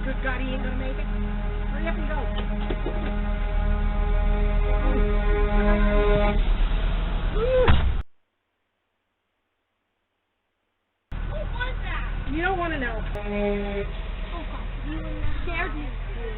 Good God, he ain't gonna make it. Hurry up and go. You don't want to know. Oh, God. You scared me.